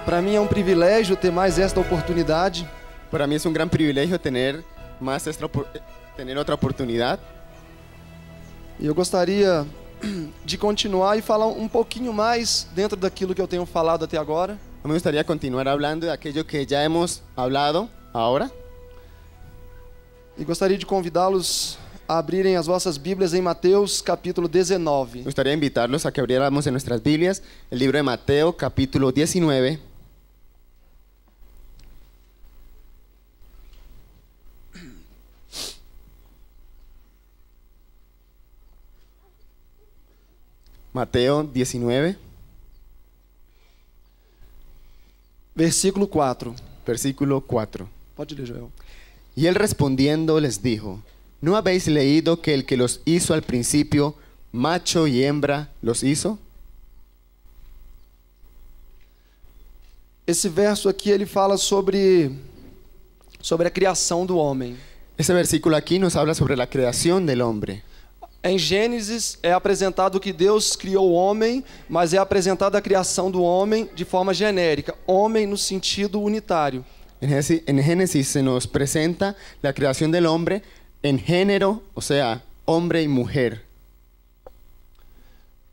Para mim é um privilégio ter mais esta oportunidade. Para mí es un gran privilegio tener tener otra oportunidad. E eu gostaria de continuar e falar um pouquinho mais dentro daquilo que eu tenho falado até agora. Me gustaría continuar hablando de aquello que ya hemos hablado ahora. E gostaria de convidá-los a abrirem as vossas Bíblias em Mateus capítulo 19. Me gustaría invitarlos a que abriéramos en nuestras Biblias el libro de Mateo, capítulo 19. Mateo 19, Versículo 4. versículo 4. Pode ler, Joel. Y él respondiendo les dijo: ¿No habéis leído que el que los hizo al principio, macho y hembra, los hizo? Esse verso aqui ele fala sobre a criação do homem. Ese versículo aquí nos habla sobre la creación del hombre. Em Gênesis é apresentado que Deus criou o homem, mas é apresentada a criação do homem de forma genérica, homem no sentido unitário. En Génesis se nos presenta la creación del hombre en género, o sea, hombre y mujer.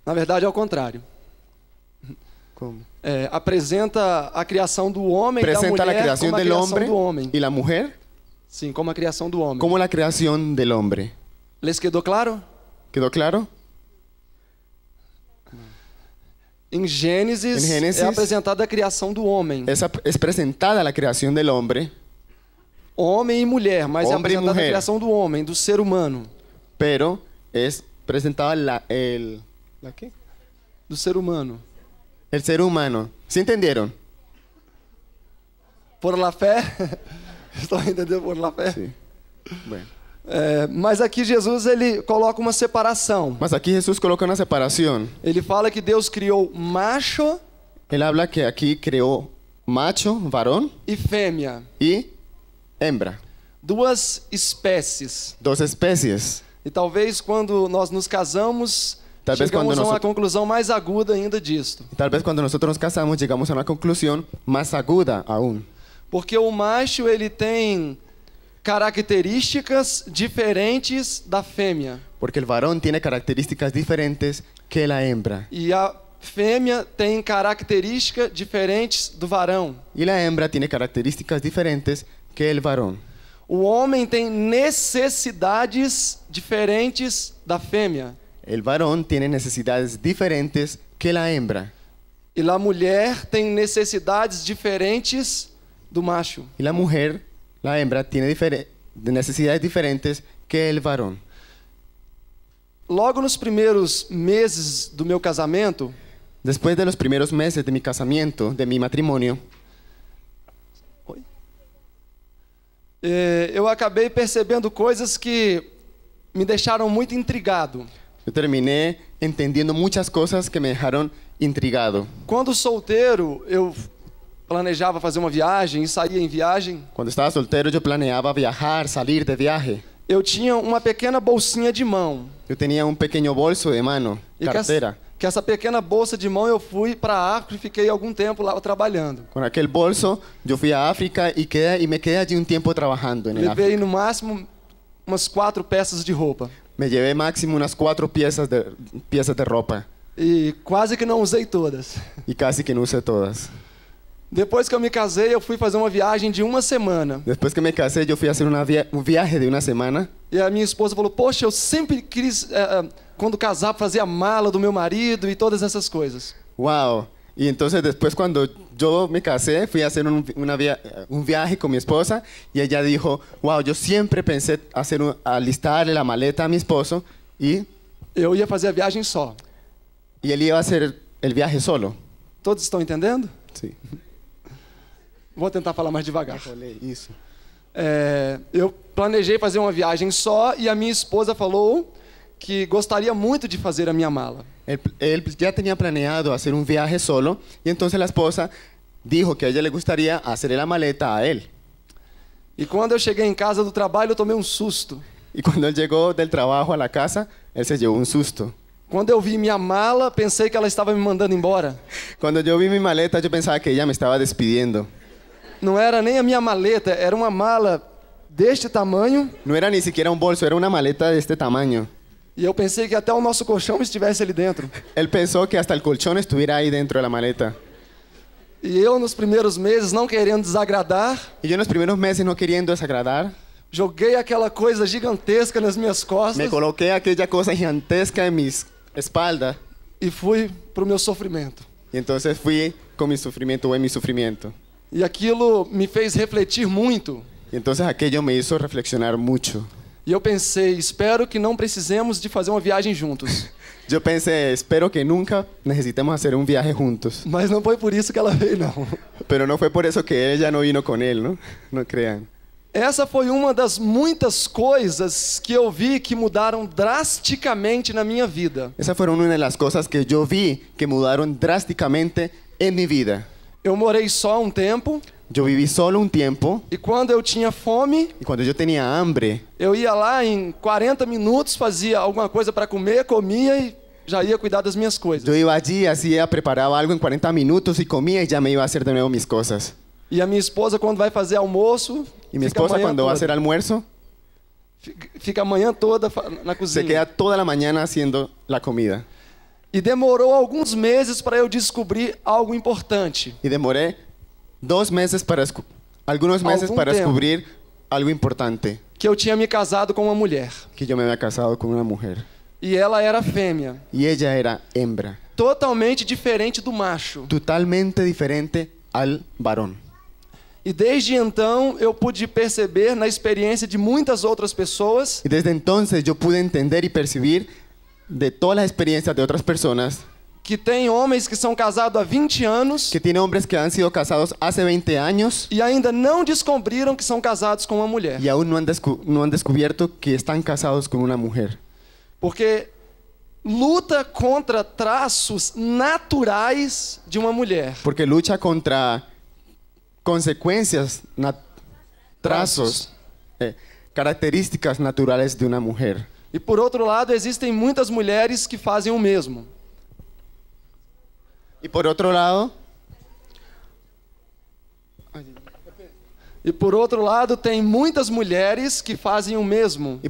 Na verdade é ao contrário. ¿Cómo? Apresenta a criação do homem e da Presenta la mulher creación como a del criação hombre do homem. y la mujer Sim, como a criação do homem. como la creación del hombre. Les quedou claro? ¿Quedó claro? Em Gênesis é apresentada a criação do homem. Es presentada la creación del hombre, Homem e mulher, mas é Homem e apresentada a mulher. criação do homem, do ser humano. pero es presentada ¿la qué? Do ser humano. El ser humano. ¿Sí entendieron? Por la fé. Estão entendendo por la fé? Sí. Bueno. Mas aqui Jesus ele coloca uma separação. Mas aquí Jesús coloca una separación. Ele fala que Deus criou macho Él habla que aquí creó macho, varón e fêmea, y hembra. duas espécies. Dos especies. E talvez quando nós nos casamos, Talvez chegamos quando a uma nós- conclusão mais aguda ainda disto. Tal vez cuando nosotros nos casamos llegamos a una conclusión más aguda aún. Porque o macho ele tem características diferentes da fêmea. Porque el varón tiene características diferentes que la hembra. E a fêmea tem características diferentes do varão. Y la hembra tiene características diferentes que el varón. O homem tem necessidades diferentes da fêmea. El varón tiene necesidades diferentes que la hembra. E a mulher tem necessidades diferentes do macho. Y la mujer, la hembra, tiene necesidades diferentes que el varón. Logo nos primeiros meses do meu casamento, Después de los primeros meses de mi casamiento, de mi matrimonio, eu acabei percebendo coisas que me deixaram muito intrigado. yo terminé entendiendo muchas cosas que me dejaron intrigado. Quando solteiro, eu planejava fazer uma viagem e saía em viagem. Cuando estaba soltero yo planeaba viajar, salir de viaje. Eu tinha uma pequena bolsinha de mão. Yo tenía un pequeño bolso de mano, E cartera. que essa pequena bolsa de mão eu fui para a África e fiquei algum tempo lá trabalhando. Con aquel bolso yo fui a África y me quedé allí un tiempo trabajando en el África. Levei no máximo umas 4 peças de roupa. Me llevé máximo unas 4 piezas de ropa E quase que não usei todas. y casi que no usé todas. Depois que eu me casei, eu fui fazer uma viagem de uma semana. Después que me casé yo fui a hacer un viaje de una semana. E a minha esposa falou, poxa, eu sempre quis, quando casar, fazer a mala do meu marido e todas essas coisas. Wow. Y entonces después cuando yo me casé fui a hacer un viaje con mi esposa y ella dijo, wow, yo siempre pensé alistarle la maleta a mi esposo y Eu ia fazer a viagem só. él iba a hacer el viaje solo. Todos estão entendendo? Sí. Vou tentar falar mais devagar. Isso. Eu planejei fazer uma viagem só e a minha esposa falou que gostaria muito de fazer a minha mala. Él ya tenía planeado hacer un viaje solo y entonces la esposa dijo que a ella le gustaría hacerle la maleta a él. E quando eu cheguei em casa do trabalho, eu tomei um susto. Y cuando él llegó del trabajo a la casa, él se llevó un susto. Quando eu vi minha mala, pensei que ela estava me mandando embora. Cuando yo vi mi maleta, yo pensaba que ella me estaba despidiendo. Não era nem a minha maleta, era uma mala deste tamanho. No era ni siquiera un bolso, era una maleta de este tamaño. E eu pensei que até o nosso colchão estivesse ali dentro. Él pensó que hasta el colchón estuviera ahí dentro de la maleta. E eu, nos primeiros meses, não querendo desagradar, Y yo en los primeros meses, no queriendo desagradar, joguei aquela coisa gigantesca nas minhas costas me coloqué aquella cosa gigantesca en mis espaldas. e fui pro meu sofrimento. Y entonces fui con mi sufrimiento o en mi sufrimiento. E aquilo me fez refletir muito. Y entonces aquello me hizo reflexionar mucho. E eu pensei, espero que não precisemos de fazer uma viagem juntos. Yo pensé, espero que nunca necesitemos hacer un viaje juntos. Mas não foi por isso que ela veio, não. Pero no fue por eso que ella no vino con él, ¿no? No crean. Essa foi uma das muitas coisas que eu vi que mudaram drasticamente na minha vida. Esas fueron una de las cosas que yo vi que mudaron drásticamente en mi vida. Eu morei só um tempo Yo viví solo un tiempo e quando eu tinha fome, y cuando yo tenía hambre, eu ia lá em 40 minutos, fazia alguma coisa para comer, comia e já ia cuidar das minhas coisas. yo iba allí, hacía, preparaba algo en 40 minutos y comía y ya me iba a hacer de nuevo mis cosas. E a minha esposa, quando vai fazer almoço, Y mi fica esposa a manhã cuando va a hacer toda. almuerzo, Fica a manhã toda na se cozinha. queda toda la mañana haciendo la comida. E demorou alguns meses para eu descobrir algo importante. Y demoré algunos meses Algún para tiempo. descubrir algo importante, Que eu tinha me casado com uma mulher. que yo me había casado con una mujer. E ela era fêmea. Y ella era hembra, Totalmente diferente do macho. totalmente diferente al varón. E desde então eu pude perceber na experiência de muitas outras pessoas Y desde entonces yo pude entender y percibir de todas las experiencias de otras personas que tem homens que são casados há 20 anos que tiene hombres que han sido casados hace 20 años e ainda não descobriram que são casados com uma mulher. y aún no han descubierto que están casados con una mujer. Porque luta contra traços naturais de uma mulher. Porque lucha contra consecuencias, trazos, características naturales de una mujer. E por outro lado, existem muitas mulheres que fazem o mesmo. Y por otro lado, tem muitas mulheres que fazem o mesmo.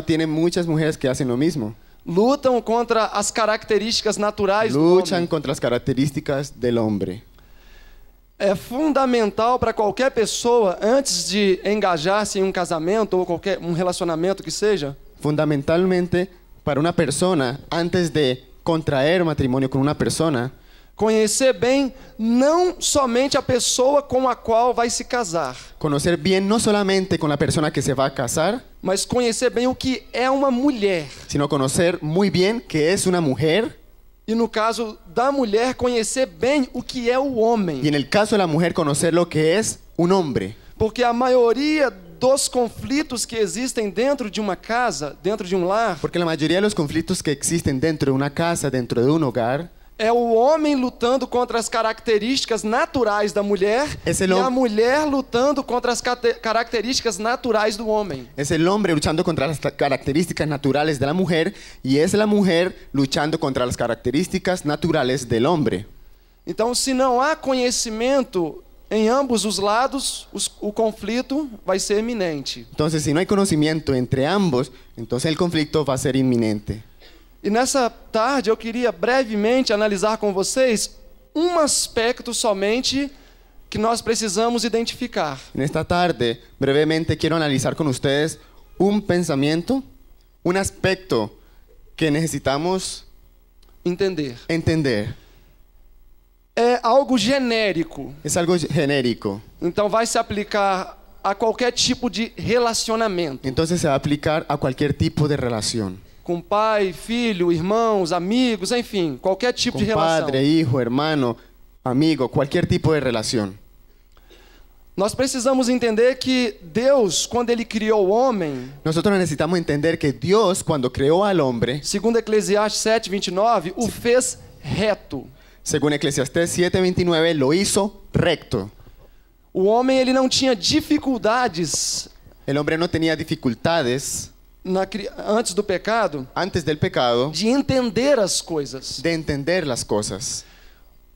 tiene muchas mujeres que hacen lo mismo. Lutam contra as características naturais do Luchan homem. contra las características del hombre. É fundamental para qualquer pessoa, antes de engajar-se em um casamento ou qualquer um relacionamento que seja, Fundamentalmente, para una persona, antes de contraer matrimonio con una persona, conhecer bem não somente a pessoa com a qual vai se casar, conocer bien no solamente con la persona que se va a casar, mas conhecer bem o que é uma mulher. sino conocer muy bien que es una mujer, E no caso da mulher, conhecer bem o que é o homem. y en el caso de la mujer, conocer lo que es un hombre. Porque a maioria dos conflitos que existem dentro de uma casa, dentro de um lar, Porque la mayoría de los conflictos que existen dentro de una casa, dentro de un hogar, é o homem lutando contra as características naturais da mulher Esse e não- a mulher lutando contra as características naturais do homem. es el hombre luchando contra las características naturales de la mujer, y es la mujer luchando contra las características naturales del hombre. Então, se não há conhecimento em ambos os lados, o conflito vai ser iminente. Entonces, si no hay conocimiento entre ambos, entonces el conflicto va a ser inminente. E nessa tarde eu queria brevemente analisar com vocês um aspecto somente que nós precisamos identificar. En esta tarde, brevemente, quiero analizar con ustedes un pensamiento, un aspecto que necesitamos Entender. entender. É algo genérico. Es algo genérico. Então vai se aplicar a qualquer tipo de relacionamento. Entonces se va a aplicar a cualquier tipo de relación. Com pai, filho, irmãos, amigos, enfim, qualquer tipo de Con relação. padre, hijo, hermano, amigo, cualquier tipo de relación. Nós precisamos entender que Deus, quando Ele criou o homem, Nosotros necesitamos entender que Dios, cuando creó al hombre, segundo Eclesiastes 7:29, o fez reto. según Eclesiastés 7:29, lo hizo recto. O homem ele não tinha dificuldades El hombre no tenía dificultades antes do pecado, antes del pecado, de entender as coisas. de entender las cosas.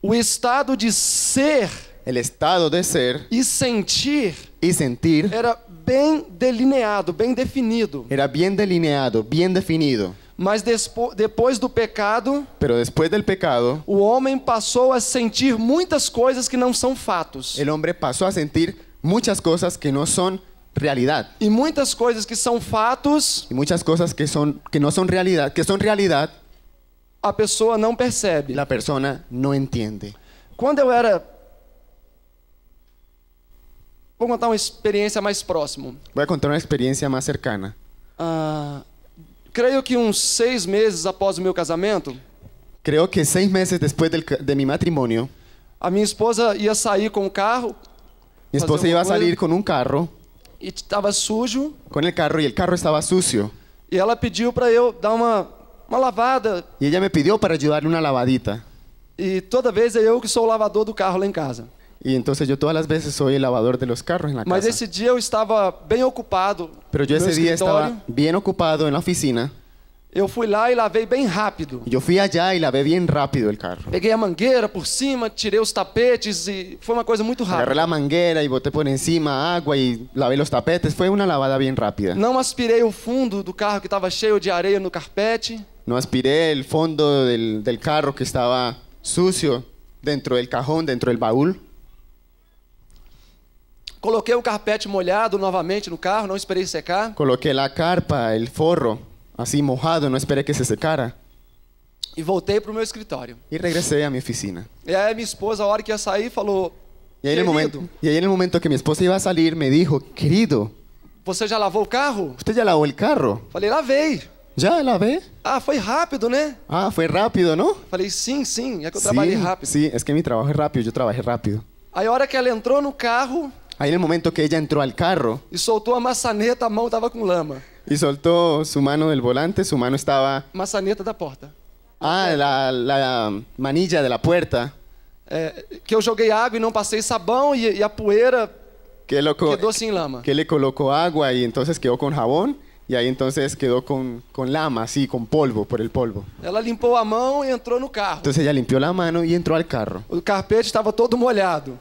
O estado de ser El estado de ser e sentir y sentir era bem delineado, bem definido. era bien delineado, bien definido. Mas depois do pecado, Pero después del pecado, o homem passou a sentir muitas coisas que não são fatos. el hombre pasó a sentir muchas cosas que no son realidad. E muitas coisas que são fatos, Y muchas cosas que no son realidad, que son realidad, a pessoa não percebe. la persona no entiende. Quando eu era... Vou contar uma experiência mais próxima. Voy a contar una experiencia más cercana. Creio que uns 6 meses após o meu casamento, Creo que 6 meses después de mi matrimonio, a minha esposa ia sair com o carro mi esposa Fazer iba a alguma coisa. salir con un carro, e estava sujo. con el carro, y el carro estaba sucio. E ela pediu para eu dar uma lavada. Y ella me pidió para ayudarle una lavadita. E toda vez é eu que sou o lavador do carro lá em casa. Y entonces yo todas las veces soy el lavador de los carros en la Mas casa. esse dia eu estava bem ocupado Pero yo no meu ese día escritório. estaba bien ocupado en la oficina. Eu fui lá e lavei bem rápido. Y yo fui allá y lavé bien rápido el carro. Peguei a mangueira por cima, tirei os tapetes e foi uma coisa muito Agarré rápida. la manguera y boté por encima agua y lavé los tapetes. Fue una lavada bien rápida. Não aspirei o fundo do carro que estava cheio de areia no carpete. No aspiré el fondo del carro que estaba sucio dentro del cajón, dentro del baúl. Coloquei o carpete molhado novamente no carro, não esperei secar. Coloqué la carpa, el forro, así mojado, no esperé que se secara. E voltei para o meu escritório. Y regresé a mi oficina. E aí minha esposa, a hora que ia sair, falou: Y ahí, en el momento que mi esposa iba a salir, me dijo, querido, você já lavou o carro? ¿usted ya lavó el carro? Falei: lavei. ¿Ya lavé? Ah, foi rápido, né? Ah, fue rápido, ¿no? Falei: sim, é que eu trabalhei rápido. sí, es que mi trabajo es rápido, yo trabajé rápido. Aí a hora que ela entrou no carro Ahí en el momento que ella entró al carro e soltou a maçaneta, a mão estava com lama. y soltó su mano del volante, su mano estaba... Maçaneta da porta. la manilla de la puerta. Que eu joguei água e não passei sabão e a poeira Que quedou sem lama. que le colocó agua y entonces quedó con jabón y ahí entonces quedó con lama, así, con polvo, por el polvo. Ela limpou a mão e entrou no carro. Entonces ella limpió la mano y entró al carro. O carpete estava todo molhado.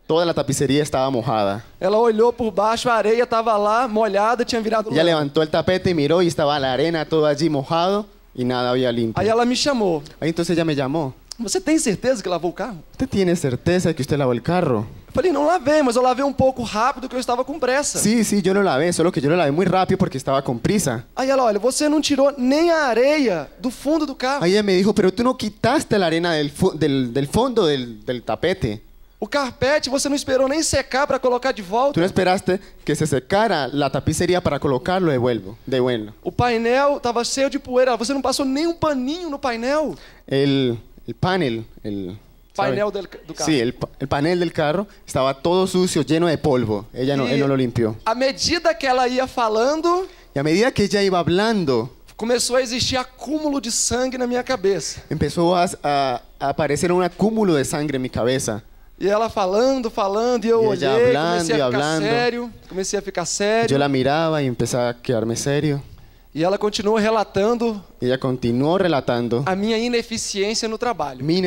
Toda la tapicería estaba mojada. Ela olhou por baixo, a areia estava lá, molhada, tinha virado Ella lama. levantó el tapete y miró y estaba la arena todo allí mojado y nada había limpio. Aí ela me chamou. Ahí entonces ella me llamó. Você tem certeza que lavou o carro? ¿Usted tiene certeza que usted lavó el carro? Eu falei: não lavei, mas eu lavei um pouco rápido que eu estava com pressa. Sí, yo lo lavé, solo que yo lo lavé muy rápido porque estaba con prisa. Aí ela: olha, você não tirou nem a areia do fundo do carro. Ahí ella me dijo, pero tú no quitaste la arena del fondo del tapete. O carpete você não esperou nem secar para colocar de Tú volta. no esperaste que se secara la tapicería para colocarlo de vuelvo. O painel estava cheio de poeira. Você não passou nem um paninho no painel. El panel, ¿sabe? Painel do carro. Sí, el panel del carro estaba todo sucio, lleno de polvo. Él no lo limpió. À medida que ela ia falando, Y a medida que ella iba hablando, começou a existir acúmulo de sangue na minha cabeça. empezó a aparecer un acúmulo de sangre en mi cabeza. E ela falando, e eu E ella olhei, hablando, comecei a ficar hablando. sério. Comecei a ficar Yo sério. la miraba y empecé a quedarme serio. E ela continuou relatando Y ella continuó relatando a minha ineficiência no trabalho. mi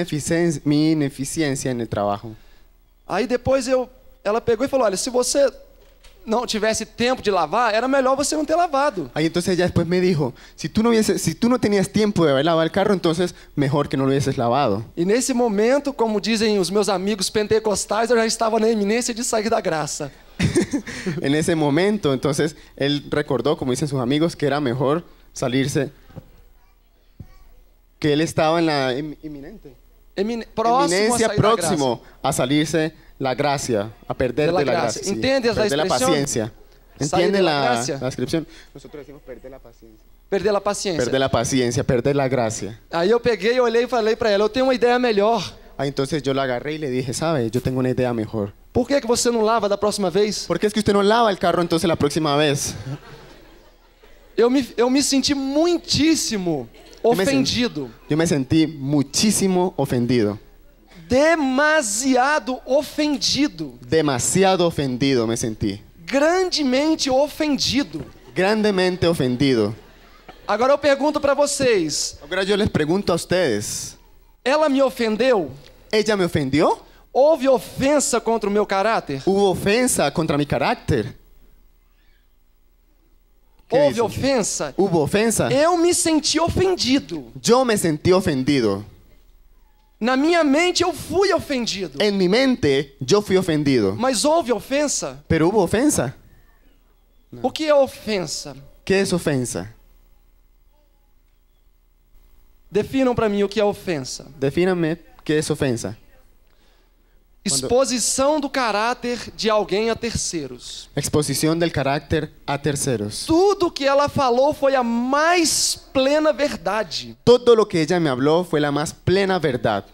ineficiencia en el trabajo. Aí depois ela pegou e falou: olha, se você não tivesse tempo de lavar, era melhor você não ter lavado. Ahí entonces ella después me dijo, si tú no tenías tiempo de haber lavado el carro, entonces mejor que no lo hubieses lavado. E nesse momento, como dizem os meus amigos pentecostais, eu já estava na iminência de sair da graça. En ese momento, entonces, él recordó, como dicen sus amigos, que era mejor salirse, que él estaba en la Próximo a eminencia, sair próximo a salirse la gracia, a perder De la de la gracia. gracia. Sí, ¿Entiendes la perder la expresión? paciencia. Salir ¿Entiende de la la gracia. descripción? Nosotros decimos perder la paciencia. da graça. Perder a paciência. Perder la paciencia, perder la gracia. Aí eu peguei, olhei e falei para ela: eu tenho uma ideia melhor. Ahí entonces yo la agarré y le dije, ¿sabe? Yo tengo una idea mejor. Por que você não lava da próxima vez? ¿Por qué es que usted no lava el carro entonces la próxima vez? Eu me senti muitíssimo ofendido. Yo me sentí muchísimo ofendido. Demasiado ofendido. Demasiado ofendido me sentí. Grandemente ofendido. grandemente ofendido. Agora eu pergunto para vocês, Ahora yo les pregunto a ustedes, ela me ofendeu? ¿ella me ofendió? Houve ofensa contra o meu caráter? ¿Hubo ofensa contra mi carácter? ¿Qué Houve dicen? ofensa? ¿Hubo ofensa? Eu me senti ofendido. Yo me sentí ofendido. Na minha mente eu fui ofendido. En mi mente, yo fui ofendido. Mas houve ofensa? Pero hubo ofensa. O que é ofensa? ¿Qué es ofensa? Definam para mim o que é ofensa. Defíname qué es ofensa. Exposição do caráter de alguém a terceiros. Exposición del carácter a terceros. Tudo que ela falou foi a mais plena verdade. Todo lo que ella me habló fue la más plena verdad.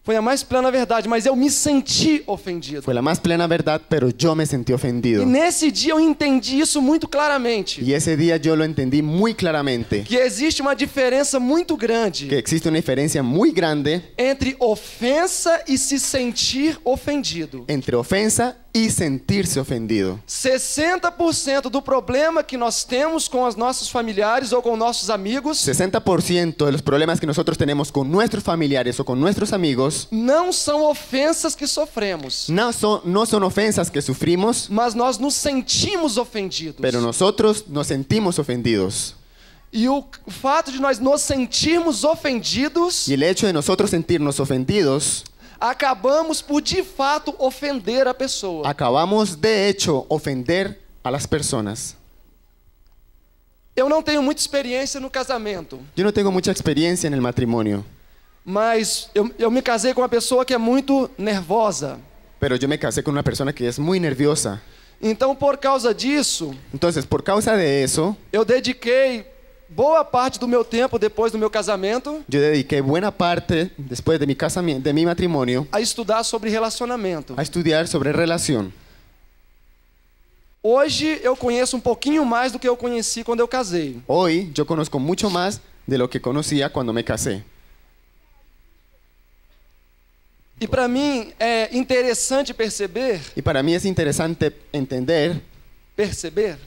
Foi a mais plena verdade, mas eu me senti ofendido. Fue la más plena verdad, pero yo me sentí E ofendido. nesse dia eu entendi isso muito claramente. Y ese día yo lo entendí muy claramente. Que existe uma diferença muito grande Que existe una diferencia muy grande entre ofensa e se sentir ofendido. entre ofensa y sentirse ofendido. 60% do problema que nós temos com os nossos familiares ou com nossos amigos 60% de los problemas que nosotros tenemos con nuestros familiares o con nuestros amigos não são ofensas que sofremos, no son ofensas que sufrimos, mas nós nos sentimos ofendidos. pero nosotros nos sentimos ofendidos. E o fato de nós nos sentirmos ofendidos, Y el hecho de nosotros sentirnos ofendidos, acabamos por de fato ofender a pessoa. acabamos de hecho ofender a las personas. Eu não tenho muita experiência no casamento, Yo no tengo mucha experiencia en el matrimonio, mas eu me casei com uma pessoa que é muito nervosa. pero yo me casé con una persona que es muy nerviosa. Então, por causa disso, Entonces, por causa de eso, eu dediquei boa parte do meu tempo depois do meu casamento yo dediqué buena parte, después de mi casamiento, de mi matrimonio, a estudar sobre relacionamento. a estudiar sobre relación. Hoje eu conheço um pouquinho mais do que eu conheci quando eu casei. Hoy yo conozco mucho más de lo que conocía cuando me casé. E para mim é interessante perceber Y para mí es interesante entender,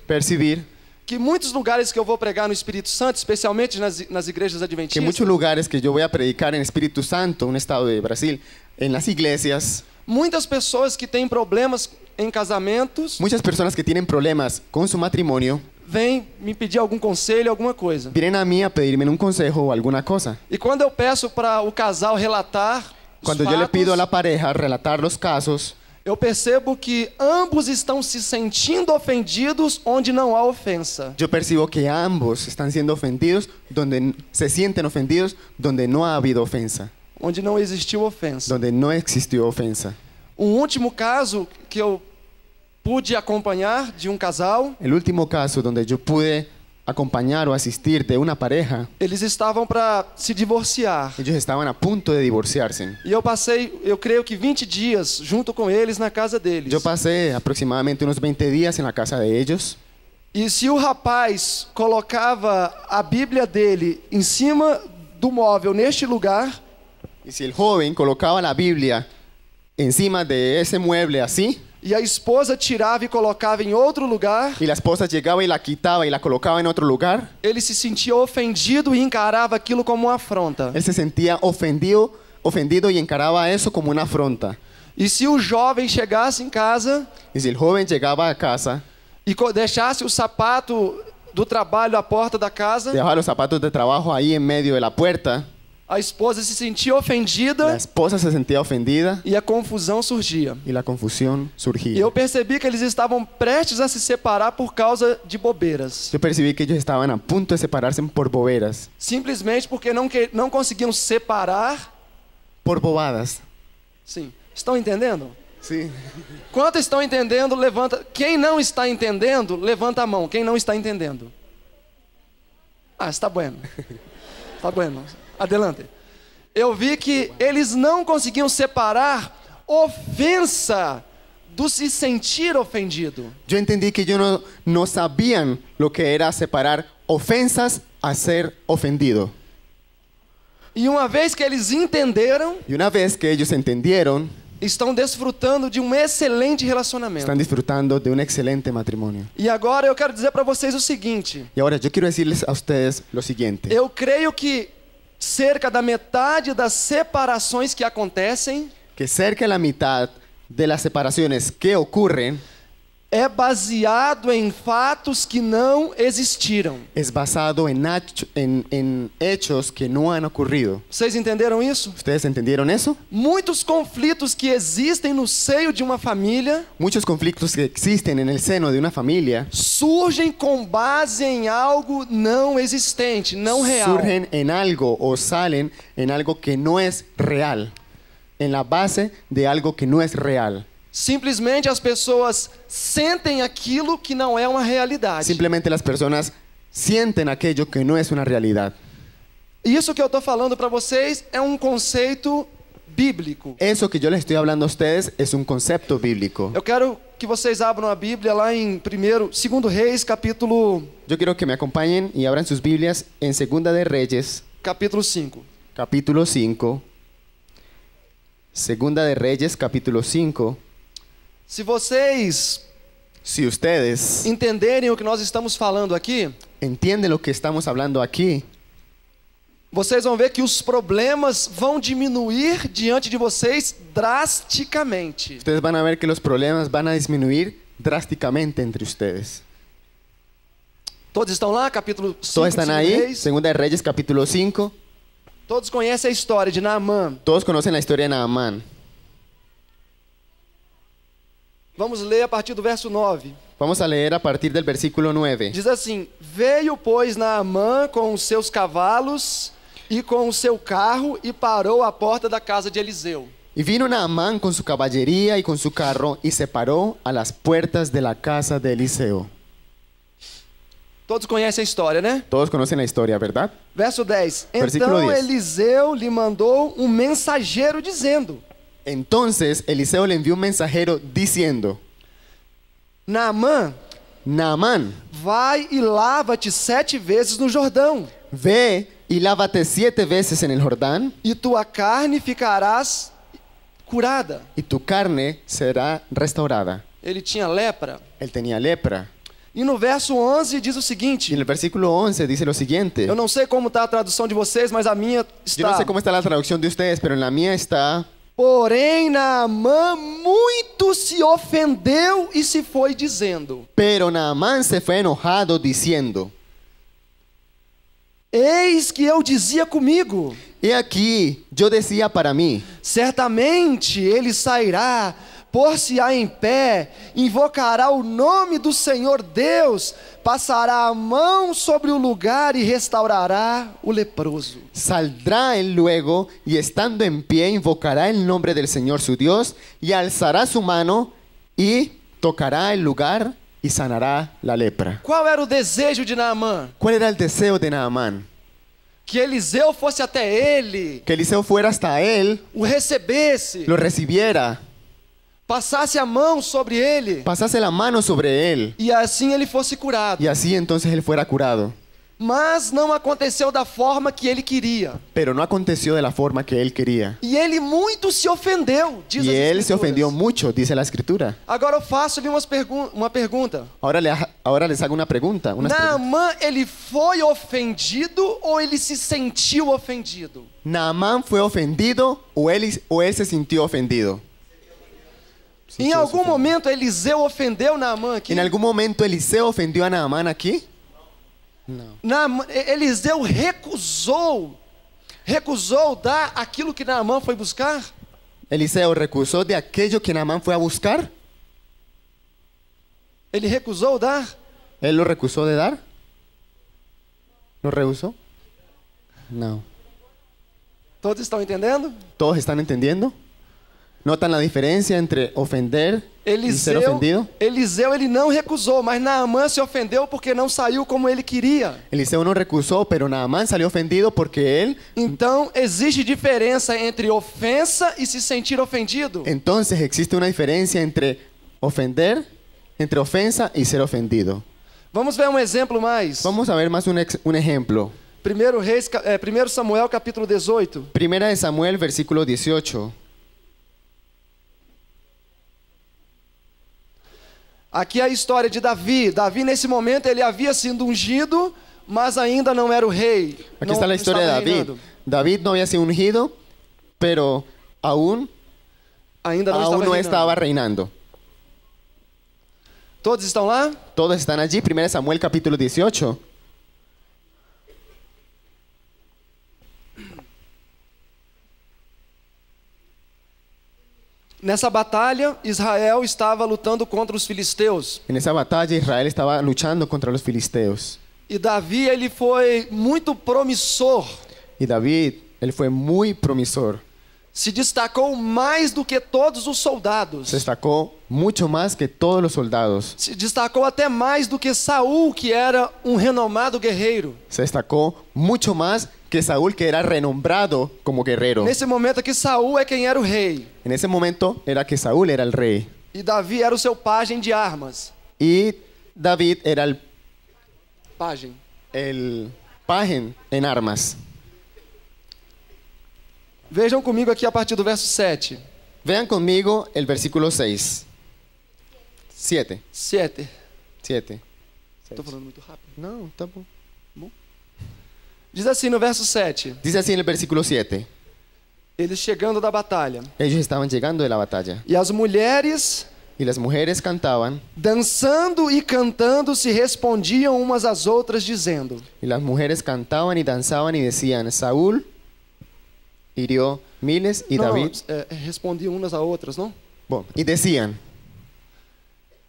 percibir, que muitos lugares que eu vou pregar no Espírito Santo, especialmente nas igrejas que en adventistas, muchos lugares que yo voy a predicar en Espíritu Santo, un estado de Brasil, en las iglesias, muitas pessoas que têm problemas em casamentos muchas personas que tienen problemas con su matrimonio vêm me pedir algum conselho, alguma coisa. vienen a mí a pedirme un consejo o alguna cosa. E quando eu peço para o casal relatar os Cuando yo le fatos, pido a la pareja relatar los casos, eu percebo que ambos estão se sentindo ofendidos onde não há ofensa. yo percibo que ambos están siendo ofendidos donde se sienten ofendidos donde no ha habido ofensa, Onde não existiu ofensa. donde no existió ofensa. Último caso que eu pude acompanhar de um casal, El último caso donde yo pude acompañar o asistir de una pareja, eles estavam para se divorciar. ellos estaban a punto de divorciarse. E eu passei, eu creio que 20 dias junto com eles na casa deles. Yo pasé aproximadamente unos 20 días en la casa de ellos. E se o rapaz colocava a Bíblia dele em cima do móvel neste lugar, Y si el joven colocaba la Biblia encima de ese mueble así, e a esposa tirava e colocava em outro lugar, y la esposa llegaba y la quitaba y la colocaba en otro lugar, ele se sentia ofendido e encarava aquilo como uma afronta. él se sentía ofendido y encaraba eso como una afronta. E se o jovem chegasse em casa Y si el joven llegaba a casa, e deixasse o sapato do trabalho à porta da casa, dejaba los zapatos de trabajo ahí en medio de la puerta, a esposa se sentia la ofendida esposa se sentía ofendida e a confusão surgia. y la confusión E surgía. eu percebi que eles estavam prestes a se separar por causa de bobeiras. Yo percibí que ellos estaban a punto de separarse por boberas, Simplesmente porque não conseguiam separar. por bobadas. Sim. Estão entendendo? Sí. Quantos estão entendendo, levanta. Quem não está entendendo, levanta a mão. Quem não está entendendo? Ah, está bueno. Está bueno. Adelante. Eu vi que eles não conseguiam separar ofensa do se sentir ofendido. Yo entendí que ellos no sabían lo que era separar ofensas a ser ofendido. E uma vez que eles entenderam, Y una vez que ellos entendieron, estão desfrutando de um excelente relacionamento. están disfrutando de un excelente matrimonio. E agora eu quero dizer para vocês o seguinte: Y ahora yo quiero decirles a ustedes lo siguiente. eu creio que cerca da metade das separações que acontecem Que cerca de la mitad de las separaciones que ocurren é baseado em fatos que não existiram. es basado en hechos que no han ocurrido. Vocês entenderam isso? ¿Ustedes entendieron eso? Muitos conflitos que existem no seio de uma família Muchos conflictos que existen en el seno de una familia surgem com base em algo não existente, não real. surgen en algo o salen en algo que no es real. En la base de algo que no es real. Simplesmente as pessoas sentem aquilo que não é uma realidade. Simplemente las personas sienten aquello que no es una realidad. Isso que eu estou falando para vocês é um conceito bíblico. Eso que yo les estoy hablando a ustedes es un concepto bíblico. Eu quero que vocês abram a Bíblia lá em 2 Reis, capítulo Yo quiero que me acompañen y abran sus Biblias en Segunda de Reyes, 5. capítulo 5. Segunda de Reyes, capítulo 5. Se vocês Si ustedes entenderem o que nós estamos falando aqui, entienden lo que estamos hablando aquí, vocês vão ver que os problemas vão diminuir diante de vocês drasticamente. ustedes van a ver que los problemas van a disminuir drásticamente entre ustedes. Todos estão lá? Capítulo 5 Todos están de ahí, Reis. Segunda de Reyes, capítulo 5. Todos conhecem a história de Naamã. Todos conocen la historia de Naamán. Vamos ler a partir do verso 9. Vamos a leer a partir del versículo 9. Diz assim: Veio, pois, Naamã com os seus cavalos e com o seu carro e parou à porta da casa de Eliseu. Y vino Naamán con su caballería y con su carro y se paró a las puertas de la casa de Eliseo. Todos conhecem a história, né? Todos conocen la historia, ¿verdad? Verso 10. Versículo Então 10. Eliseu lhe mandou um mensageiro dizendo: Entonces Eliseo le envió un mensajero diciendo: Naamã, Naamán, vai e lava-te 7 vezes no Jordão, ve y lávate 7 veces en el Jordán e tua carne ficarás curada. y tu carne será restaurada. Ele tinha lepra. Él tenía lepra. E no verso 11 diz o Y seguinte: en el versículo 11 dice lo siguiente. eu não sei como está a tradução de vocês, mas a minha Yo no está. sé cómo está la traducción de ustedes, pero en la mía está: Porém, Naamã muito se ofendeu e se foi dizendo: pero Naamán se fue enojado diciendo: Eis que eu dizia comigo, He aquí, yo decía para mí, certamente ele sairá, pôr-se-á em pé, invocará o nome do Senhor Deus, passará a mão sobre o lugar e restaurará o leproso. saldrá él luego y estando en pie invocará el nombre del Señor su Dios y alzará su mano y tocará el lugar y sanará la lepra. Qual era o desejo de Naamã? ¿Cuál era el deseo de Naamán? Que Eliseu fosse até ele, Que Eliseo fuera hasta él, o recebesse, lo recibiera, passasse a mão sobre ele, pasase la mano sobre él e assim ele fosse curado. y así entonces él fuera curado. Mas não aconteceu da forma que ele queria. Pero no aconteció de la forma que él quería. E ele muito se ofendeu, diz Y as él se Escrituras. ofendió mucho, dice la Escritura. Agora eu faço-lhe uma pergunta. Ahora les hago una pregunta. Naamã, ele foi ofendido ou ele se sentiu ofendido? ¿Naamán fue ofendido o él se sintió ofendido? Em algum momento Eliseu ofendeu Naamã aqui? ¿En algún momento Eliseo ofendió a Naamán aquí? Eliseu recusou dar aquilo que Naamã foi buscar? ¿Eliseo recusó de aquello que Naamán fue a buscar? Ele recusou dar? ¿Él lo recusó de dar? ¿Lo rehusó? No. Todos estão entendendo? ¿Todos están entendiendo? ¿Notan la diferencia entre ofender y ser ofendido? Eliseu ele não recusou, mas Naamã se ofendeu porque não saiu como ele queria. Eliseo no recusó, pero Naamán salió ofendido porque él... Então, existe diferença entre ofensa e se sentir ofendido? Entonces existe una diferencia entre ofensa y ser ofendido. Vamos ver um exemplo mais. Vamos a ver más un ejemplo. 1 Samuel capítulo 18. Primera de Samuel, versículo 18. Aqui é a história de Davi. Davi, nesse momento, ele havia sido ungido, mas ainda não era o rei. Aquí está la historia de David. reinando. David no había sido ungido, pero aún Ainda não no estava estaba reinando. reinando. Todos estão lá? Todos están allí. 1 Samuel capítulo 18. Nessa batalha, Israel estava lutando contra os filisteus. En esa batalla Israel estaba luchando contra los filisteos. E Davi, ele foi muito promissor. Y David, él fue muy promisor. Se destacou mais do que todos os soldados. Se destacó mucho más que todos los soldados. Se destacou até mais do que Saul, que era um renomado guerreiro. Se destacó mucho más que Saúl, que era renombrado como guerrero. Nesse momento aqui, Saul é quem era o rei. En ese momento era que Saúl era el rey. E Davi era o seu pajem de armas. Y David era Pajem. el pajem en armas. Vejam comigo aqui a partir do verso 7. Vean conmigo el versículo 6. 7. 7. 7. Estou falando muito rápido. No, está bom. Diz assim no verso 7. Dice así en el versículo 7. Eles chegando da batalha. Ellos estaban llegando de la batalla. E as mulheres, Y las mujeres cantaban. dançando e cantando, se respondiam umas às outras, dizendo: Y las mujeres cantaban y danzaban y decían: Saúl hirió miles y David. Respondiam umas a outras, não? Bueno, y decían: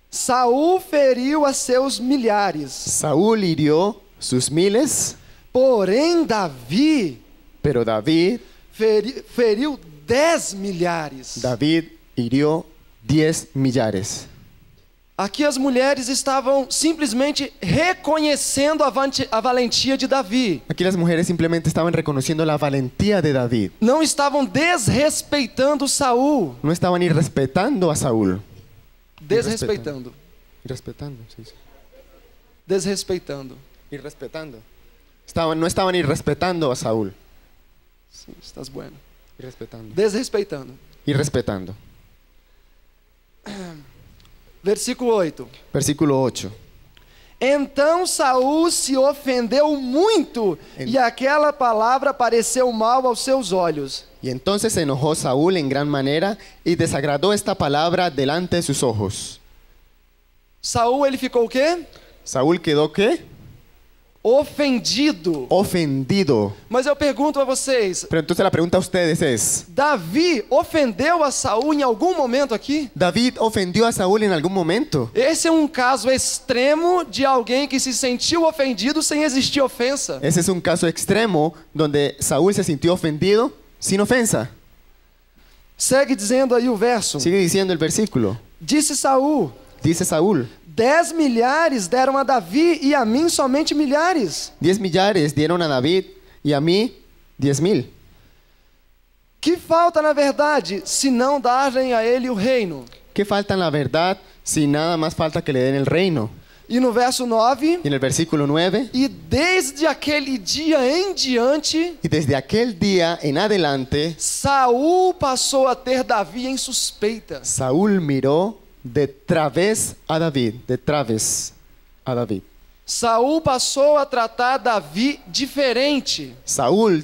Saul feriu a seus milhares, Saúl hirió sus miles, porém Davi pero David feriu 10 milhares. David hirió 10 millares. Aqui as mulheres estavam simplesmente reconhecendo a valentia de Davi. Aquí las mujeres simplemente estaban reconociendo la valentía de David. Não estavam desrespeitando Saul. No estaban ni respetando a Saúl. Desrespeitando. Respetando, sí, sí. Desrespeitando. Y respetando. No estaban ni respetando a Saúl. Sim, estás bueno. Y respetando. Desrespeitando. Y respetando. Versículo 8. Versículo 8. Então Saul se ofendeu muito, e aquela palavra pareceu mal aos seus olhos. Y entonces se enojó Saúl en gran manera y desagradó esta palabra delante de sus ojos. Saul, ele ficou o quê? Saúl quedó ¿qué? Ofendido. Ofendido. Mas eu pergunto a vocês, Pero entonces la pregunta a ustedes es: Davi ofendeu a Saul em algum momento aqui? ¿David ofendió a Saúl en algún momento? Esse é um caso extremo de alguém que se sentiu ofendido sem existir ofensa. Ese es un caso extremo donde Saúl se sintió ofendido sin ofensa. Segue dizendo aí o verso. Sigue diciendo el versículo. Disse Saul: Dice Saúl: 10 milhares deram a Davi e a mim somente milhares. 10 millares dieron a David y a mí 10,000. Que falta, na verdade, se não darem a ele o reino? ¿Qué falta en la verdad si nada más falta que le den el reino? E no verso 9, Y en el versículo 9, e desde aquele dia em diante, y desde aquel día en adelante, Saul passou a ter Davi em suspeita. Saúl miró de través a David, de través a David. Saul passou a tratar Davi diferente. Saúl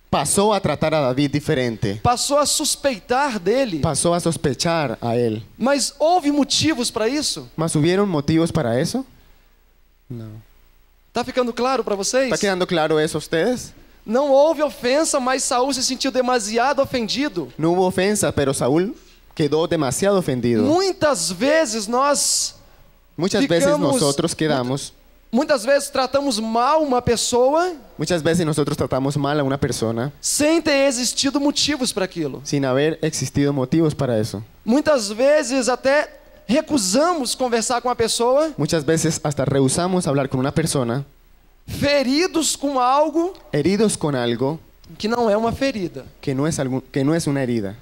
pasó a tratar a David diferente. Passou a suspeitar dele. Pasó a sospechar a él. Mas houve motivos para isso? ¿Mas hubieron motivos para eso? No. Tá ficando claro para vocês? ¿Está quedando claro eso a ustedes? Não houve ofensa, mas Saul se sentiu demasiado ofendido. No hubo ofensa, pero Saúl quedó demasiado ofendido. Muitas vezes nós Muchas veces nosotros quedamos, muitas vezes tratamos mal uma pessoa muchas veces nosotros tratamos mal a una persona sem ter existido motivos para aquilo. sin haber existido motivos para eso. Muitas vezes até recusamos conversar com a pessoa, Muchas veces hasta rehusamos hablar con una persona, feridos com algo heridos con algo que não é uma ferida. que no es una herida.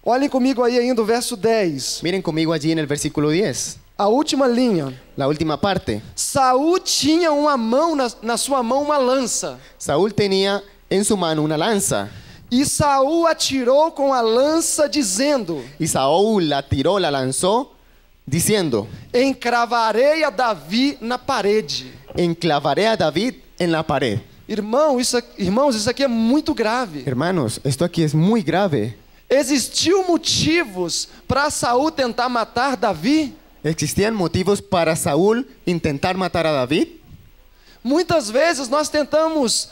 Olhem comigo aí ainda o verso 10. Miren conmigo allí en el versículo 10, A última linha. la última parte. Saul tinha na sua mão uma lança. Saúl tenía en su mano una lanza E Saul atirou com a lança, dizendo: y Saúl la tiró, la lanzó diciendo, encravarei a Davi na parede. enclavaré a David en la pared. Irmãos, isso aqui é muito grave. Hermanos, esto aquí es muy grave. Existiu motivos para Saul tentar matar Davi? ¿Existían motivos para Saúl intentar matar a David? Muitas vezes nós tentamos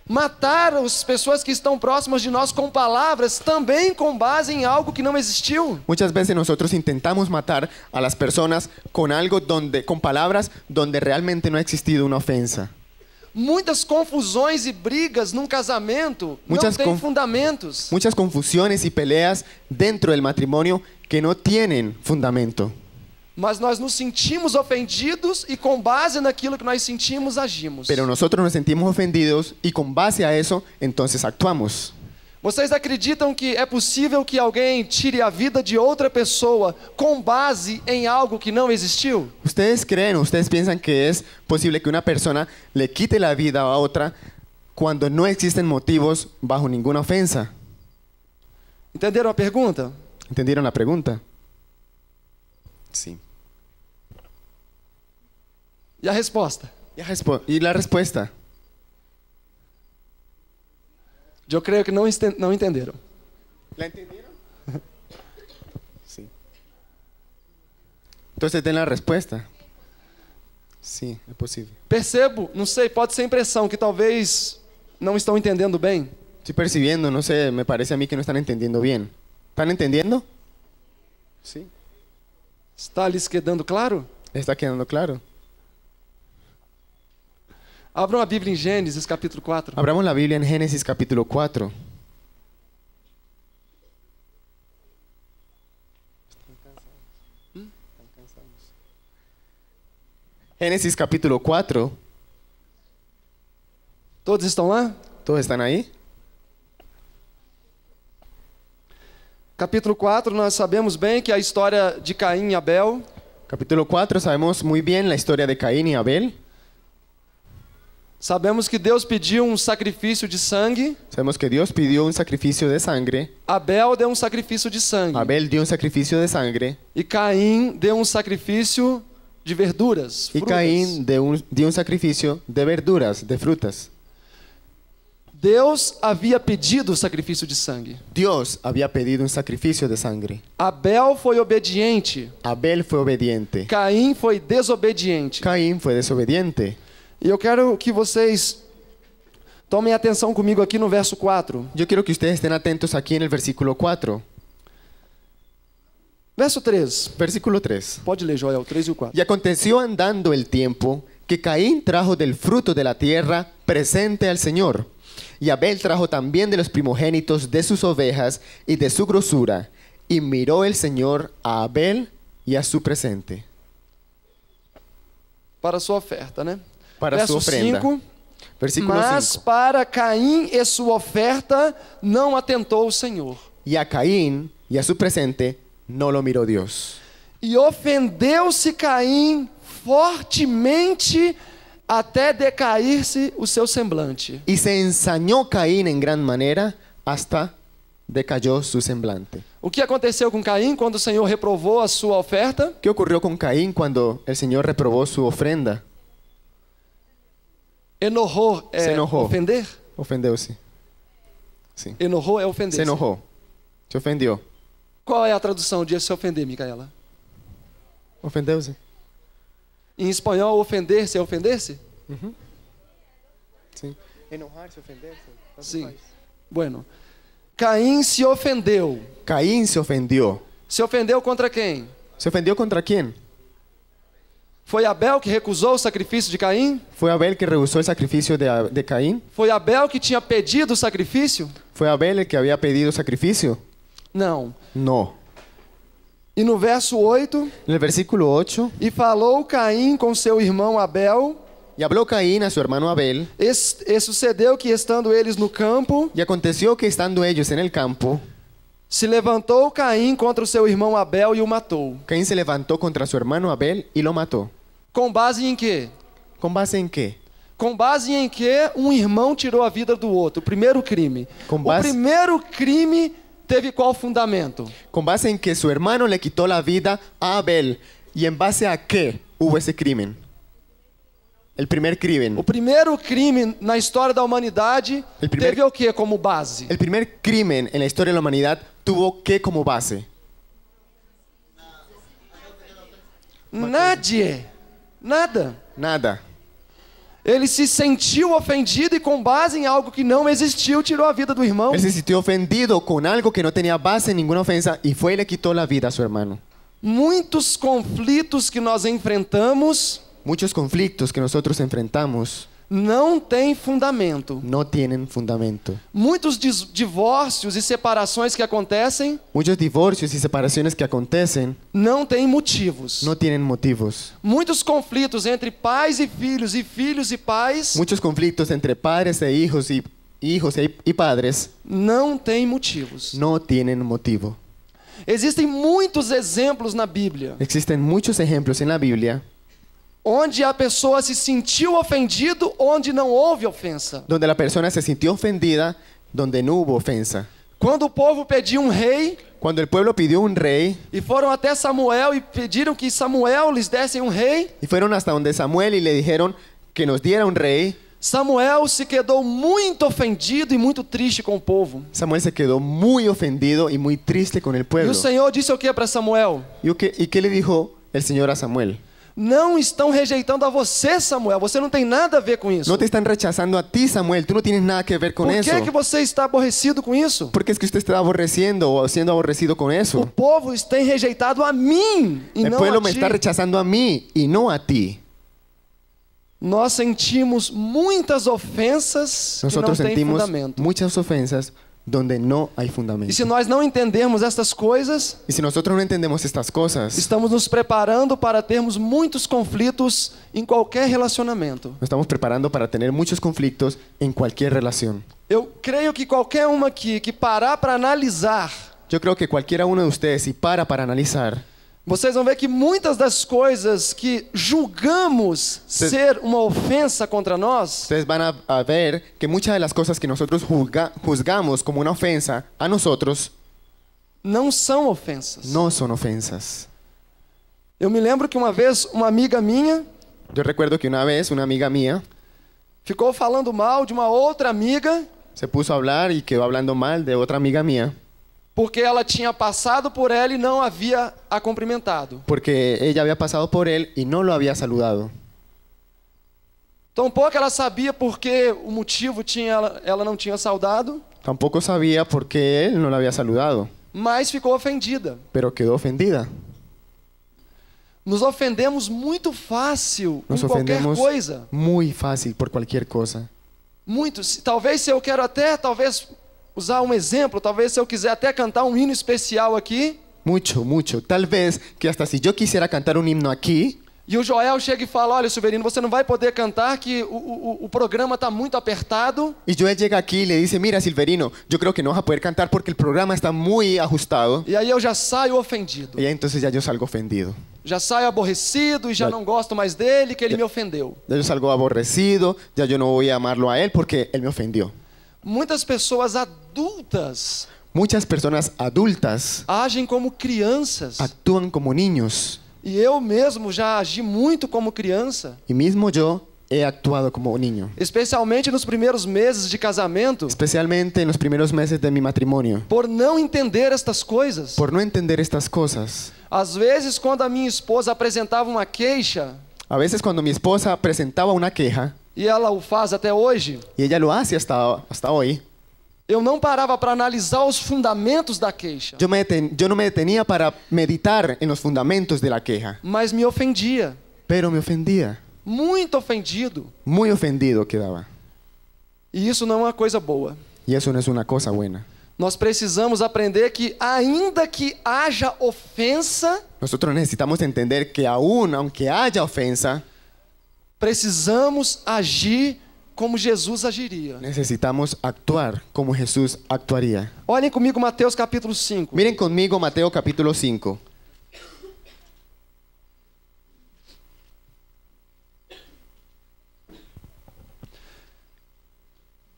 matar as pessoas que estão próximas de nós com palavras, também com base em algo que não existiu. Muchas veces nosotros intentamos matar a las personas con algo con palabras donde realmente no ha existido una ofensa. Muitas confusões e brigas num casamento não têm fundamentos. Muchas confusiones y peleas dentro del matrimonio que no tienen fundamento. Mas nós nos sentimos ofendidos e com base naquilo que nós sentimos, agimos. Pero nosotros nos sentimos ofendidos y con base a eso, entonces actuamos. Vocês acreditam que é possível que alguém tire a vida de outra pessoa com base em algo que não existiu? ¿Ustedes creen, ustedes piensan que es posible que una persona le quite la vida a otra cuando no existen motivos bajo ninguna ofensa? Entenderam a pergunta? ¿Entendieron la pregunta? Sí. E a resposta? ¿Y la respuesta? Eu creio que não entenderam. ¿La entendieron? Sí. Entonces den la respuesta. Sí, es posible. Percebo, não sei, pode ser impressão que talvez não estão entendendo bem. Estoy percibiendo, no sé, me parece a mí que no están entendiendo bien. ¿Están entendiendo? Sí. Está lhes quedando claro? ¿Está quedando claro? Abram a Bíblia em Gênesis, capítulo 4. Abramos la Biblia en Génesis capítulo 4. Génesis capítulo 4. Todos estão lá? ¿Todos están ahí? Capítulo 4, nós sabemos bem que é a história de Caim e Abel. Capítulo 4, sabemos muy bien la historia de Caín y Abel. Sabemos que Deus pediu um sacrifício de sangue. Sabemos que Dios pidió un sacrificio de sangre. Abel deu um sacrifício de sangue. Abel dio un sacrificio de sangre. E Caim deu um sacrifício de verduras, Y frutas. Caín dio un sacrificio de verduras, de frutas. Deus havia pedido o sacrifício de sangue. Dios había pedido un sacrificio de sangre. Abel foi obediente. Abel fue obediente. Caim foi desobediente. Caín fue desobediente. E eu quero que vocês tomem atenção comigo aqui no verso 4. Yo quiero que ustedes estén atentos aquí en el versículo 4. Verso 3. Versículo 3. Pode ler, Joel, o 3 e o 4. Y aconteció andando el tiempo que Caín trajo del fruto de la tierra presente al Señor. Y Abel trajo también de los primogénitos de sus ovejas y de su grosura. Y miró el Señor a Abel y a su presente. Para sua oferta, né? Para verso su ofrenda. 5. Versículo Mas 5. para Caim e sua oferta não atentou o Senhor. Y a Caín y a su presente no lo miró Dios. E ofendeu-se Caim fortemente até decair-se o seu semblante. Y se ensañó Caín en gran manera hasta decayó su semblante. O que aconteceu com Caim quando o Senhor reprovou a sua oferta? ¿Qué ocurrió con Caín cuando el Señor reprobó su ofrenda? Enorrou é Se enojou. ofender? Ofendeu-se. Sí. Enorrou é ofender. Se enojó. Se ofendió. Qual é a tradução de se ofender, Micaela? Ofendeu-se. Em espanhol, ofender-se é ofender-se? Sí. Enojar-se, ofender-se. Sim. Bueno. Caim se ofendeu. Caín se ofendió. Se ofendeu contra quem? ¿Se ofendió contra quién? Foi Abel que recusou o sacrifício de Caim? ¿Fue Abel que rehusó el sacrificio de Caín? Foi Abel que tinha pedido o sacrifício? ¿Fue Abel el que había pedido sacrificio? Não. No. E no verso 8, En el versículo 8, e falou Caim com seu irmão Abel, y habló Caín a su hermano Abel, e sucedeu que estando eles no campo, y aconteció que estando ellos en el campo, se levantou Caim contra o seu irmão Abel e o matou. Caín se levantó contra su hermano Abel y lo mató. Com base em quê? ¿Con base en qué? Com base em que um irmão tirou a vida do outro. O primeiro crime. Com O base- primeiro crime teve qual fundamento? Con base en que su hermano le quitó la vida a Abel. ¿Y en base a qué hubo ese crimen? El primer crimen. O primeiro crime na história da humanidade teve o que como base? El primer crimen en la historia de la humanidad tuvo qué como base? Nadie. Nada. Nada. Ele se sentiu ofendido e com base em algo que não existiu, tirou a vida do irmão. Él se sintió ofendido con algo que no tenía base en ninguna ofensa y fue y le quitó la vida a su hermano. Muitos conflitos que nós enfrentamos Muchos conflictos que nosotros enfrentamos não têm fundamento. no tienen fundamento. Muitos divórcios e separações que acontecem Muchos divorcios y separaciones que acontecen não têm motivos. no tienen motivos. Muitos conflitos entre pais e filhos e pais Muchos conflictos entre padres e hijos y padres não têm motivos. no tienen motivo. Existem muitos exemplos na Bíblia Existen muchos ejemplos en la Biblia onde a pessoa se sentiu ofendido, onde não houve ofensa. donde la persona se sintió ofendida, donde no hubo ofensa. Quando o povo pediu um rei Cuando el pueblo pidió un rey e foram até Samuel e pediram que Samuel lhes desse um rei, y fueron hasta donde Samuel y le dijeron que nos diera un rey, Samuel se quedou muito ofendido e muito triste com o povo. Samuel se quedó muy ofendido y muy triste con el E pueblo. o Senhor disse o que para Samuel? ¿Y qué le dijo el Señor a Samuel? Não estão rejeitando a você, Samuel. Você não tem nada a ver com isso. No te están rechazando a ti, Samuel. Tú no tienes nada que ver con Por eso. que você está aborrecido com isso? Porque es que usted está aborreciendo o siendo aborrecido con O eso. povo tem rejeitado a mim e El não pueblo a me ti. está rechazando a mí y no a ti. Nós sentimos muitas ofensas que não Nosotros têm sentimos fundamento. muchas ofensas donde no hay E fundamento. se nós não entendermos estas coisas, Y si nosotros no entendemos estas cosas, estamos nos preparando para termos muitos conflitos em qualquer relacionamento. nos estamos preparando para tener muchos conflictos en cualquier relación. Eu creio que qualquer uma aqui que parar para analisar, Yo creo que cualquiera uno de ustedes, si para analizar, vocês vão ver que muitas das coisas que julgamos ser uma ofensa contra nós, ustedes van a ver que muchas de las cosas que nosotros juzgamos como una ofensa a nosotros não são ofensas. no son ofensas. Eu me lembro que uma vez uma amiga minha Yo recuerdo que una vez una amiga mía ficou falando mal de uma outra amiga se puso a hablar y quedó hablando mal de otra amiga mía porque ela tinha passado por ela e não havia a cumprimentado. porque ella había pasado por él y no lo había saludado. Tampouco ela sabia porque o motivo ela não tinha saudado, Tampoco sabía por qué él no la había saludado, mas ficou ofendida. pero quedó ofendida. Nos ofendemos muito fácil Nos com qualquer ofendemos coisa. muy fácil por cualquier cosa. Muito. Talvez se eu quero até, usar um exemplo, talvez se eu quiser até cantar um hino especial aqui, Mucho, mucho. Tal vez que hasta si yo quisiera cantar un himno aquí e o Joel chega e fala, olha, Silverino, você não vai poder cantar que o programa está muito apertado. y Joel llega aquí y le dice, mira Silverino, yo creo que no vas a poder cantar porque el programa está muy ajustado. E aí eu já saio ofendido. Y entonces ya yo salgo ofendido. Já saio aborrecido e já não gosto mais dele, que ele me ofendeu. Ya yo salgo aborrecido, ya yo no voy a amarlo a él porque él me ofendió. Muitas pessoas adultas Muchas personas adultas agem como crianças. actúan como niños. E eu mesmo já agi muito como criança. Y mismo yo he actuado como niño. Especialmente nos primeiros meses de casamento. Especialmente en los primeros meses de mi matrimonio. Por não entender estas coisas. Por no entender estas cosas. Às vezes, quando a minha esposa apresentava uma queixa, A veces cuando mi esposa presentaba una queja, e ela o faz até hoje, y ella lo hace hasta hoy, eu não parava para analisar os fundamentos da queixa, yo no me detenía para meditar en los fundamentos de la queja, mas me ofendia. pero me ofendía. Muito ofendido. Muy ofendido quedaba. E isso não é uma coisa boa. Y eso no es una cosa buena. Nós precisamos aprender que, ainda que haja ofensa, Nosotros necesitamos entender que aún, aunque haya ofensa, precisamos agir como Jesus agiria. necesitamos actuar como Jesús actuaría. Olhem comigo Mateus capítulo 5. Miren conmigo Mateo capítulo 5.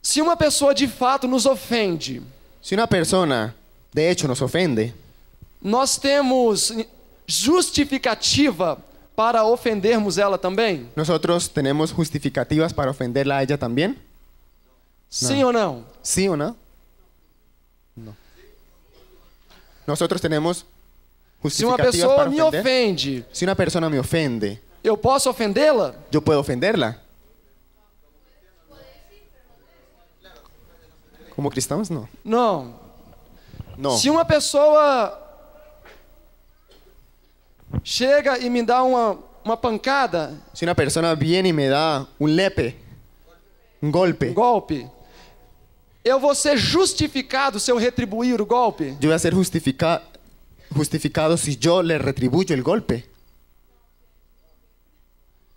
Se uma pessoa de fato nos ofende, Si una persona De hecho, nos ofende. Nós temos justificativa para ofendermos ela também? ¿Nosotros tenemos justificativas para ofenderla a ella también? Sim ou não? ¿Sí o no? No. Nosotros tenemos Se uma justificativas pessoa para me ofender. ofende, Si una persona me ofende, eu posso ofendê-la? ¿yo puedo ofenderla? ¿Como cristãos? No. Não. No. Se uma pessoa chega e me dá uma pancada, Si una persona viene y me da un lepe, un golpe, golpe, eu vou ser justificado se eu retribuir o golpe? yo voy a ser justificado si yo le retribuyo el golpe.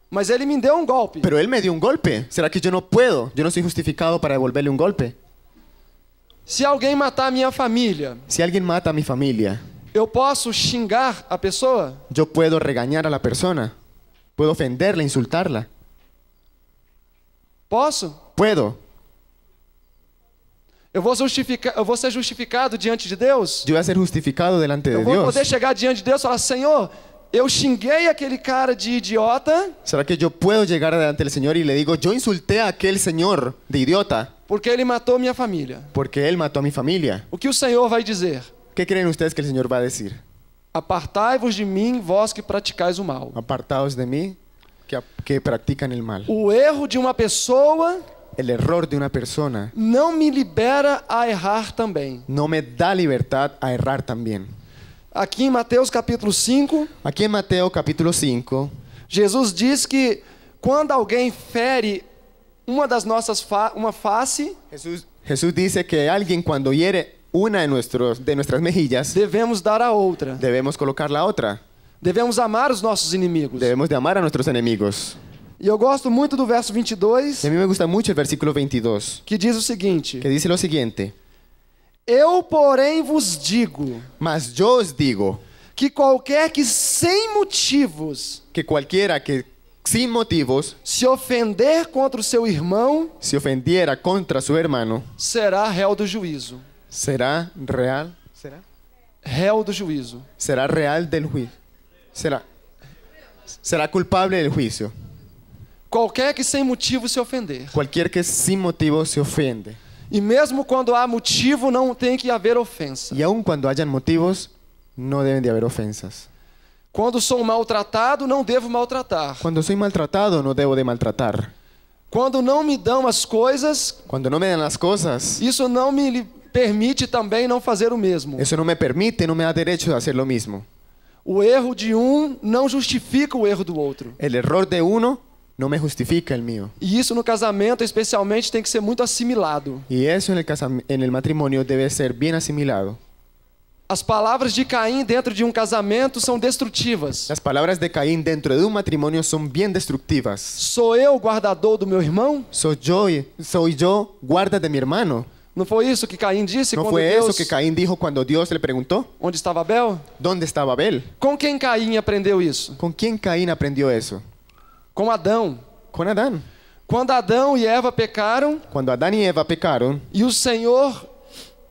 Mas ele me deu um golpe. Pero él me dio un golpe. ¿Será que yo no puedo? Yo no soy justificado para devolverle un golpe. Se alguém matar a minha família, Si alguien mata a mi familia, eu posso xingar a pessoa? yo puedo regañar a la persona. Puedo ofenderla, insultarla. Posso? Puedo. Eu vou ser justificado diante de Deus? Yo voy a ser justificado delante de Eu vou Dios. poder chegar diante de Deus e falar: Senhor, eu xinguei aquele cara de idiota ¿Será que yo puedo llegar delante del Señor y le digo, yo insulté a aquel señor de idiota porque ele matou minha família? porque él mató a mi familia? O que o Senhor vai dizer? ¿Qué creen ustedes que el Señor va a decir? Apartai-vos de mim, vós que praticais o mal. Apartaos de mí, que practican el mal. O erro de uma pessoa El error de una persona não me libera a errar também. no me da libertad a errar también. Aqui em Mateus capítulo 5, Aquí en Mateo capítulo 5, Jesus diz que quando alguém fere uma das nossas uma face, Jesús dice que alguien cuando hiere una de nuestras mejillas, devemos dar a outra. debemos colocar la otra. Devemos amar os nossos inimigos. Debemos de amar a nuestros enemigos. E eu gosto muito do verso 22, Y a mí me gusta mucho el versículo 22, que diz o seguinte: que dice lo siguiente. Eu, porém, vos digo Mas yo os digo que qualquer que sem motivos que cualquiera que sin motivos se ofender contra o seu irmão se ofendiera contra su hermano, será réu do juízo. será real. Réu do juízo. Será real del juicio. Será culpable del juicio. Qualquer que sem motivo se ofender. Cualquier que sin motivo se ofende. E mesmo quando há motivo, não tem que haver ofensa. Y aun cuando hayan motivos, no deben de haber ofensas. Quando sou maltratado, não devo maltratar. Cuando soy maltratado, no debo de maltratar. Quando não me dão as coisas, Cuando no me dan las cosas, isso não me permite também não fazer o mesmo. eso no me permite, no me da derecho de hacer lo mismo. O erro de um não justifica o erro do outro. El error de uno no me justifica el mío. E isso no casamento, especialmente, tem que ser muito assimilado. Y eso en el matrimonio debe ser bien asimilado. As palavras de Caim dentro de um casamento são destrutivas. Las palabras de Caín dentro de un matrimonio son bien destructivas. Sou eu o guardador do meu irmão? Soy yo guarda de mi hermano. Não foi isso que Caim disse ¿No quando fue Deus... eso que Caín dijo cuando Dios le preguntó? Onde estava Abel? ¿Dónde estaba Abel? Com quem Caim aprendeu isso? ¿Con quién Caín aprendió eso? Com Adão. Con Adán. Quando Adão e Eva pecaram Cuando Adán y Eva pecaron e o Senhor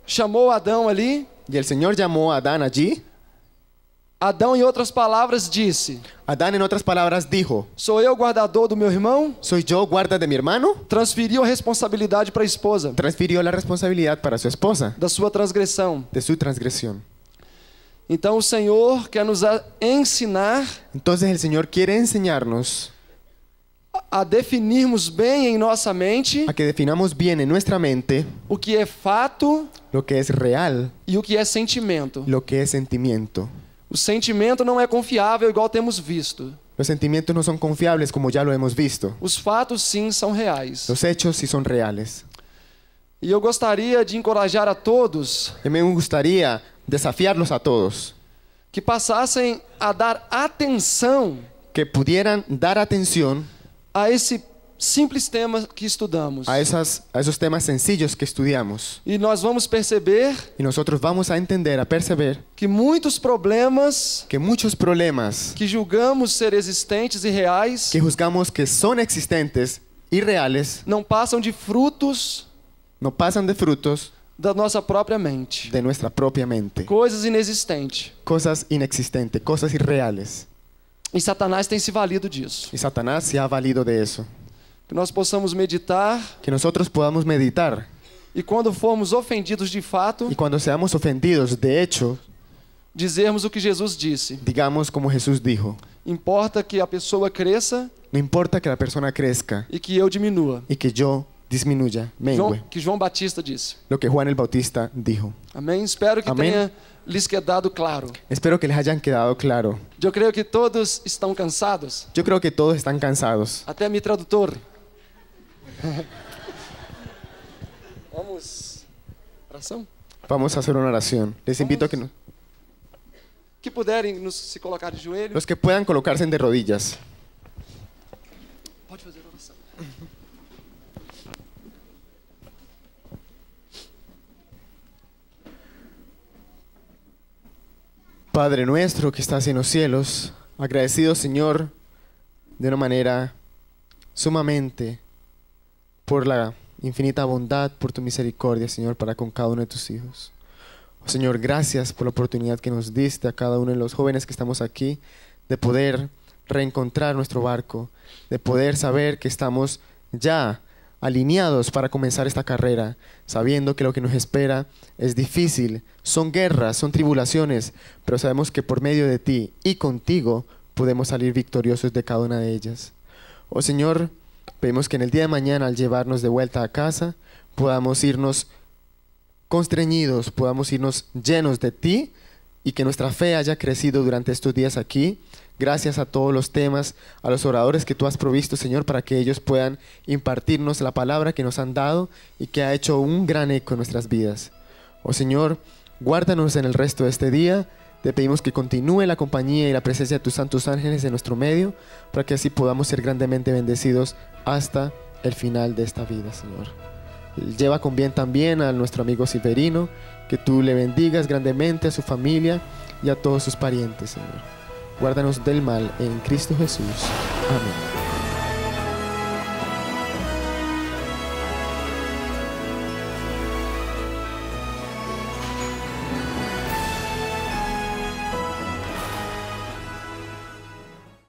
chamou Adão ali, y el Señor llamó a Adán allí, Adão, em outras palavras, disse: Adán en otras palabras dijo, sou eu o guardador do meu irmão? ¿soy yo guarda de mi hermano? Transferiu a responsabilidade para a esposa Transfirió la responsabilidad para su esposa da sua transgressão. de su transgresión. Então o Senhor quer nos ensinar Entonces el Señor quiere enseñarnos a definirmos bem em nossa mente a que definamos bien en nuestra mente o que é fato lo que es real, e o que é sentimento. lo que es sentimiento. O sentimento não é confiável, igual temos visto. Los sentimientos no son confiables como ya lo hemos visto. Os fatos, sim, são reais. Los hechos sí son reales. E eu gostaria de encorajar a todos Y me gustaría desafiarlos a todos que passassem a dar atenção que pudieran dar atención a esse simples tema que estudamos. a esos temas sencillos que estudiamos. E nós vamos perceber Y nosotros vamos a entender, a perceber que muitos problemas que muchos problemas que julgamos ser existentes e reais que juzgamos que son existentes y reales não passam de frutos no pasan de frutos da nossa própria mente. de nuestra propia mente. Coisas inexistentes. Cosas inexistentes, cosas irreales. E Satanás tem se valido disso. Y Satanás se ha valido de eso. Que nós possamos meditar Que nosotros podamos meditar e quando formos ofendidos de fato, y cuando seamos ofendidos, de hecho, dizermos o que Jesus disse. digamos como Jesús dijo. Importa que a pessoa cresça No importa que la persona crezca e que eu diminua. y que yo disminuya, mengue. Que João Batista disse. Lo que Juan el Bautista dijo. Amém? Espero que Amém. tenha lhes quedado claro. Espero que les hayan quedado claro. Eu creio que todos estão cansados. Yo creo que todos están cansados. Até mi tradutor. Vamos. Oração? Vamos a hacer una oración. Les invito a que Que puderem se colocar de joelho. los que puedan colocarse de rodillas. Pode fazer oração. Padre nuestro que estás en los cielos, agradecido Señor de una manera sumamente por la infinita bondad, por tu misericordia Señor para con cada uno de tus hijos. Oh, Señor, gracias por la oportunidad que nos diste a cada uno de los jóvenes que estamos aquí de poder reencontrar nuestro barco, de poder saber que estamos ya alineados para comenzar esta carrera, sabiendo que lo que nos espera es difícil, son guerras, son tribulaciones, pero sabemos que por medio de ti y contigo podemos salir victoriosos de cada una de ellas. Oh Señor, pedimos que en el día de mañana al llevarnos de vuelta a casa podamos irnos constreñidos, podamos irnos llenos de ti y que nuestra fe haya crecido durante estos días aquí. Gracias a todos los temas, a los oradores que tú has provisto, Señor, para que ellos puedan impartirnos la palabra que nos han dado y que ha hecho un gran eco en nuestras vidas. Oh Señor, guárdanos en el resto de este día. Te pedimos que continúe la compañía y la presencia de tus santos ángeles en nuestro medio, para que así podamos ser grandemente bendecidos hasta el final de esta vida, Señor. Lleva con bien también a nuestro amigo Severino, que tú le bendigas grandemente a su familia y a todos sus parientes, Señor. Guárdanos del mal en Cristo Jesús. Amén.